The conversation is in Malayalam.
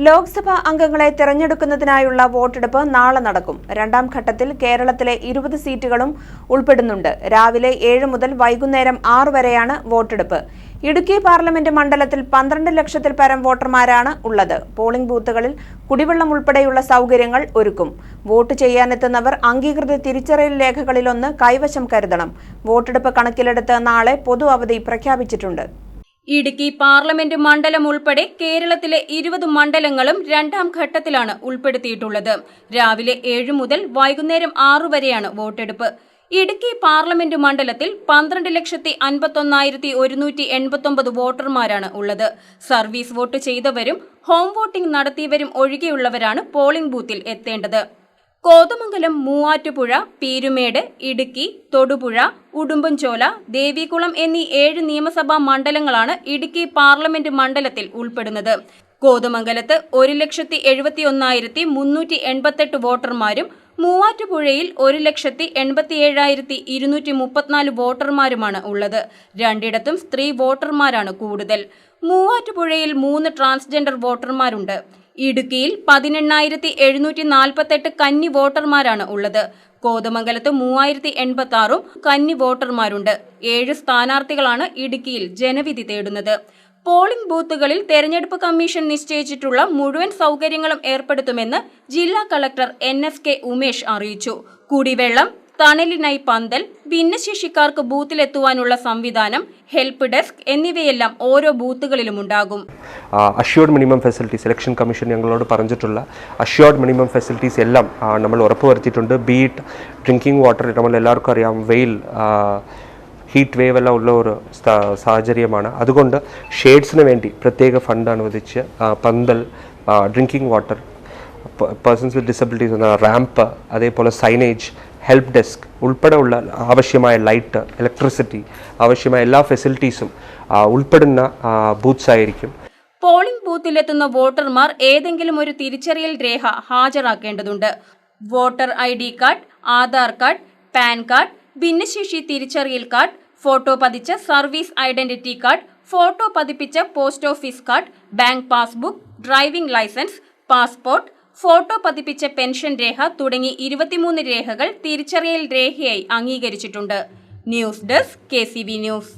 ലോക്സഭാ അംഗങ്ങളെ തെരഞ്ഞെടുക്കുന്നതിനായുള്ള വോട്ടെടുപ്പ് നാളെ നടക്കും. രണ്ടാം ഘട്ടത്തിൽ കേരളത്തിലെ 20 സീറ്റുകളും ഉൾപ്പെടുന്നുണ്ട്. രാവിലെ 7 മുതൽ വൈകുന്നേരം 6 വരെയാണ് വോട്ടെടുപ്പ്. ഇടുക്കി പാർലമെന്റ് മണ്ഡലത്തിൽ 12 ലക്ഷത്തിൽ പരം വോട്ടർമാരാണ് ഉള്ളത്. പോളിംഗ് ബൂത്തുകളിൽ കുടിവെള്ളം ഉൾപ്പെടെയുള്ള സൗകര്യങ്ങൾ ഒരുക്കും. വോട്ട് ചെയ്യാനെത്തുന്നവർ അംഗീകൃത തിരിച്ചറിയൽ രേഖകളിലൊന്ന് കൈവശം കരുതണം. വോട്ടെടുപ്പ് കണക്കിലെടുത്ത് നാളെ പൊതു അവധി പ്രഖ്യാപിച്ചിട്ടുണ്ട്. ഇടുക്കി പാർലമെന്റ് മണ്ഡലം ഉൾപ്പെടെ കേരളത്തിലെ 20 മണ്ഡലങ്ങളും രണ്ടാം ഘട്ടത്തിലാണ് ഉൾപ്പെടുത്തിയിട്ടുള്ളത്. രാവിലെ 7 മുതൽ വൈകുന്നേരം 6 വരെയാണ് വോട്ടെടുപ്പ്. ഇടുക്കി പാർലമെന്റ് മണ്ഡലത്തിൽ 12,51,189 വോട്ടർമാരാണ് ഉള്ളത്. സർവീസ് വോട്ട് ചെയ്തവരും ഹോം വോട്ടിംഗ് നടത്തിയവരും ഒഴികെയുള്ളവരാണ് പോളിംഗ് ബൂത്തിൽ എത്തേണ്ടത്. കോതമംഗലം, മൂവാറ്റുപുഴ, പീരുമേട്, ഇടുക്കി, തൊടുപുഴ, ഉടുമ്പൻചോല, ദേവികുളം എന്നീ 7 നിയമസഭാ മണ്ഡലങ്ങളാണ് ഇടുക്കി പാർലമെന്റ് മണ്ഡലത്തിൽ ഉൾപ്പെടുന്നത്. കോതമംഗലത്ത് 1,71,388 വോട്ടർമാരും മൂവാറ്റുപുഴയിൽ 1,87,234 വോട്ടർമാരുമാണ് ഉള്ളത്. രണ്ടിടത്തും സ്ത്രീ വോട്ടർമാരാണ് കൂടുതൽ. മൂവാറ്റുപുഴയിൽ 3 ട്രാൻസ്ജെൻഡർ വോട്ടർമാരുണ്ട്. ഇടുക്കിയിൽ 18,748 കന്നി വോട്ടർമാരാണ് ഉള്ളത്. കോതമംഗലത്ത് 3,086 കന്നി വോട്ടർമാരുണ്ട്. 7 സ്ഥാനാർത്ഥികളാണ് ഇടുക്കിയിൽ ജനവിധി തേടുന്നത്. പോളിംഗ് ബൂത്തുകളിൽ തെരഞ്ഞെടുപ്പ് കമ്മീഷൻ നിശ്ചയിച്ചിട്ടുള്ള മുഴുവൻ സൗകര്യങ്ങളും ഏർപ്പെടുത്തുമെന്ന് ജില്ലാ കളക്ടർ NSK ഉമേഷ് അറിയിച്ചു. കുടിവെള്ളം, തണലിനായി പന്തൽ, ഭിന്നശേഷിക്കാർക്ക് ബൂത്തിലെത്തുവാനുള്ള സംവിധാനം, ഹെൽപ്പ് ഡെസ്ക് എന്നിവയെല്ലാം ഓരോ ബൂത്തുകളിലും ഉണ്ടാകും. Assured minimum facilities election commission ഞങ്ങളോട് പറഞ്ഞിട്ടുള്ള അഷ്യൂർഡ് മിനിമം ഫെസിലിറ്റീസ് എല്ലാം നമ്മൾ ഉറപ്പുവരുത്തിയിട്ടുണ്ട്. ബീറ്റ് ഡ്രിങ്കിങ് വാട്ടർ, നമ്മൾ എല്ലാവർക്കും അറിയാം വെയിൽ, ഹീറ്റ് വേവ് എല്ലാം ഉള്ള ഒരു സാഹചര്യമാണ്. അതുകൊണ്ട് ഷെയ്ഡ്സിന് വേണ്ടി പ്രത്യേക ഫണ്ട് അനുവദിച്ച് പന്തൽ, drinking water, persons with disabilities എന്ന റാമ്പ്, അതേപോലെ സൈനേജ്, ഹെൽപ്പ് ഡെസ്ക് ഉൾപ്പെടെയുള്ള ആവശ്യമായ ലൈറ്റ്, ഇലക്ട്രിസിറ്റി, ആവശ്യമായ എല്ലാ ഫെസിലിറ്റീസും ഉൾപ്പെടുന്ന ബൂത്ത്സ് ആയിരിക്കും. പോളിംഗ് ബൂത്തിലെത്തുന്ന വോട്ടർമാർ ഏതെങ്കിലും ഒരു തിരിച്ചറിയൽ രേഖ ഹാജരാക്കേണ്ടതുണ്ട്. Voter ID card, Aadhaar card, PAN card, ഭിന്നശേഷി തിരിച്ചറിയൽ കാർഡ്, ഫോട്ടോ പതിച്ച സർവീസ് ഐഡന്റിറ്റി കാർഡ്, ഫോട്ടോ പതിപ്പിച്ച post office card, bank passbook, driving licence, passport, photo പതിപ്പിച്ച പെൻഷൻ രേഖ തുടങ്ങി 23 രേഖകൾ തിരിച്ചറിയൽ രേഖയായി അംഗീകരിച്ചിട്ടുണ്ട്. News desk KCB news.